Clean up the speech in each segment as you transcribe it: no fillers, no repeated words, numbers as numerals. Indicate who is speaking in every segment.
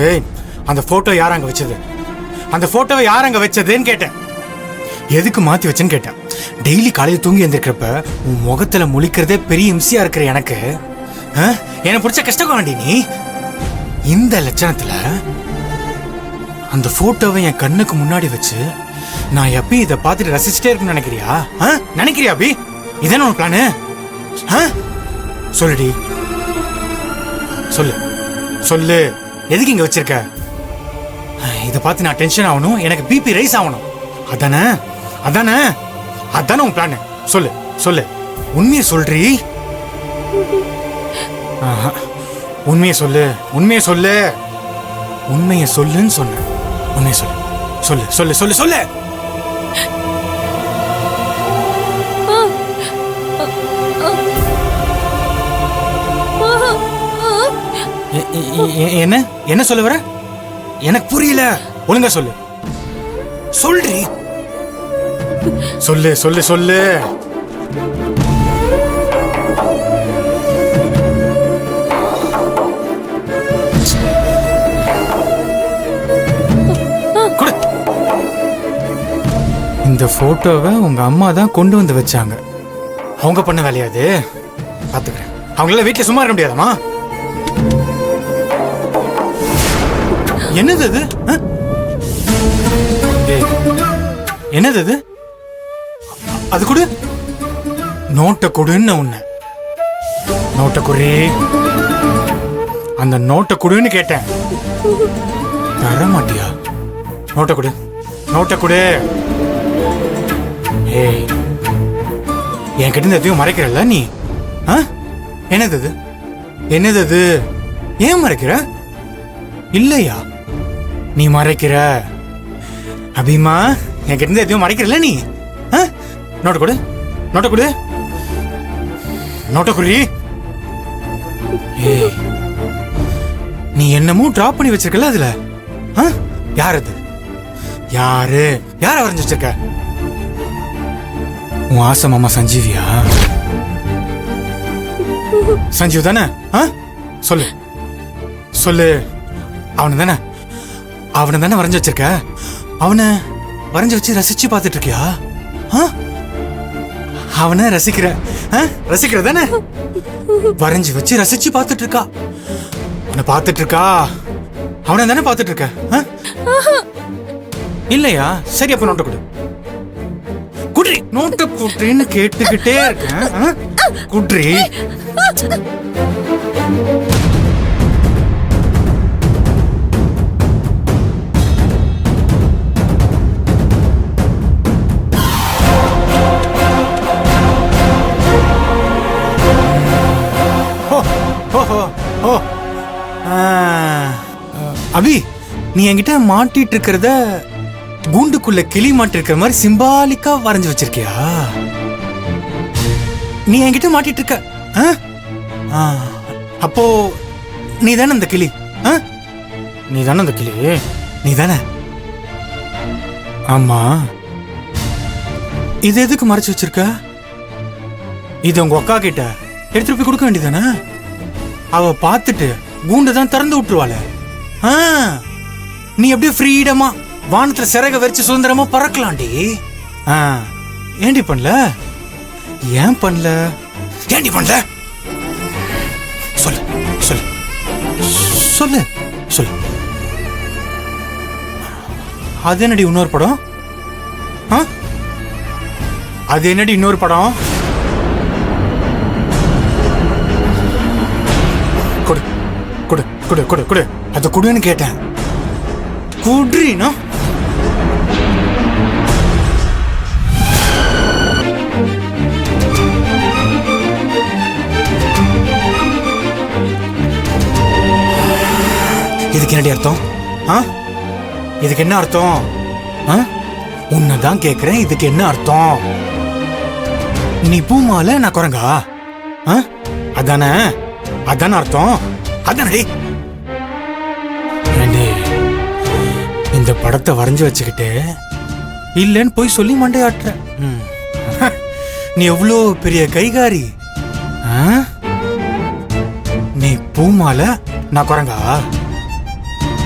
Speaker 1: ஏய், அந்த போட்டோ யார் அங்க வச்சது? அந்த போட்டோவை யார் அங்க வச்சதுன்னு கேட்டேன். எதுக்கு மாத்தி வச்சேன்னு கேட்டேன். டெய்லி காலையில் தூங்கி எழுந்திருக்கிறப்ப உன் முகத்துல முழிக்கிறதே பெரிய இம்சியா இருக்கிற எனக்கு என்ன பிடிச்ச கஷ்டக்காண்டி நீ இந்த லட்சணத்துல அந்த போட்டோவை என் கண்ணுக்கு முன்னாடி வச்சு நான் எப்பயும் இதை பார்த்துட்டு ரசிச்சுட்டே இருக்குன்னு நினைக்கிறியா? நினைக்கிறியா அபி? இதான உன் பிளானு? சொல்லுடி, சொல்லு சொல்லு, எதுக்கு இங்க வச்சிருக்க? இதை பார்த்து நான் டென்ஷன் ஆகணும், எனக்கு பிபி ரைஸ் ஆகணும், அதானே? அதானே அதானே உன் பிளான்? சொல்லு சொல்லு, உண்மையை சொல்றீ? உண்மையை சொல்லு, உண்மையை சொல்லு, உண்மையை சொல்லுன்னு சொன்ன. உண்மையை சொல்லு, சொல்லு சொல்லு சொல்லு சொல்லு. என்ன என்ன சொல்ல வர? எனக்கு புரியல, ஒழுங்கா சொல்லு. சொல்றீ, சொல்லு சொல்லு சொல்லு. இந்த போட்டோவை உங்க அம்மா தான் கொண்டு வந்து வச்சாங்க. அவங்க பண்ண வேலையாது பாத்துக்கிறேன். அவங்களால வீட்டுல சும்மா இருக்க முடியாதமா? என்னது அது? என்னது அது? அது கொடு, நோட்டை கொடுன்னு உன்ன. நோட்டை குறி, அந்த நோட்டை கொடுன்னு கேட்டேன். தர மாட்டியா? நோட்டை கொடு, நோட்டை கொடு. ஏய், என்கிட்ட எதையும் மறைக்கிறல்ல நீ? என்னது அது? என்னது அது? ஏன் மறைக்கிற? இல்லையா நீ மறைக்கிற? அபிமா, என்கிட்ட எதையும் மறைக்கிறல்ல நீ? நோட்டை கொடு, நோட்டை கொடு, நோட்டை குறி. ஏய், நீ என்னமோ டிராப் பண்ணி வச்சிருக்கல அதுல? யார் அது? யாரு? யார வரைஞ்சு வச்சிருக்க? உன் ஆசை மாமா சஞ்சீவியா? சஞ்சீவ் தானே? சொல்லு சொல்லு, அவனு தானே? அவனை தானே வரைஞ்சு வச்சிருக்க? அவனை வரைஞ்சு வச்சு ரசிச்சு பார்த்துட்டு இருக்கியா? அவனை ரசிக்கிற? ரசிக்கிற தானே? வரைஞ்சு வச்சு ரசிச்சு பார்த்துட்டு இருக்கா. அவனை பார்த்துட்டு இருக்கா. அவனை தானே பார்த்துட்டு இருக்க? இல்லையா? சரி, அப்ப நோட்டை கொடு. குட்ரி, நோட்டை குட்ரின்னு கேட்டுக்கிட்டே இருக்கேன். குட்ரி. அபி, நீ என்கிட்ட மாட்டிட்டு இருக்கிறத கூண்டுக்குள்ள கிளி மாட்டி இருக்கிற மாதிரி சிம்பாலிக்கா வரைஞ்சு வச்சிருக்கியா? நீ என்கிட்ட மாட்டிட்டு இருக்க. அப்போ நீ தானே அந்த கிளி? நீ தானே அந்த கிளி? நீ தானே? ஆமா. இது எதுக்கு மறைச்சு வச்சிருக்க? இது உங்க அக்கா கிட்ட எடுத்துட்டு போய் கொடுக்க வேண்டியதானே? அவ பார்த்துட்டு கூண்டு தான் திறந்து விட்டுருவாள. நீ அப்படியே ஃப்ரீடமா வானத்துல சிறக வச்சு சுதந்திரமா பறக்கலாண்டி. ஏண்டி பண்ணல? ஏன் பண்ணல? ஏண்டி பண்ணல? சொல்லு சொல்லு சொல்லு சொல்லு. அது என்னடி இன்னொரு படம்? அது என்னடி இன்னொரு படம்? கொடு கொடு கொடு கொடு கொடு, அது கொடுன்னு கேட்டேன். குட்ரினா? இதுக்கு என்னடி அர்த்தம்? இதுக்கு என்ன அர்த்தம்? உன்னதான் கேக்குறேன், இதுக்கு என்ன அர்த்தம்? நீ பூமால, நான் குரங்கா? அதானே? அதான அர்த்தம்? அதானடி? இந்த படத்தை வரைஞ்சு வச்சுக்கிட்டு இல்லன்னு போய் சொல்லி மண்டையாட்டுற. நீ எவ்வளோ பெரிய கைகாரி. நீ பூமால, நான் குரங்கா?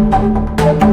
Speaker 2: ஆ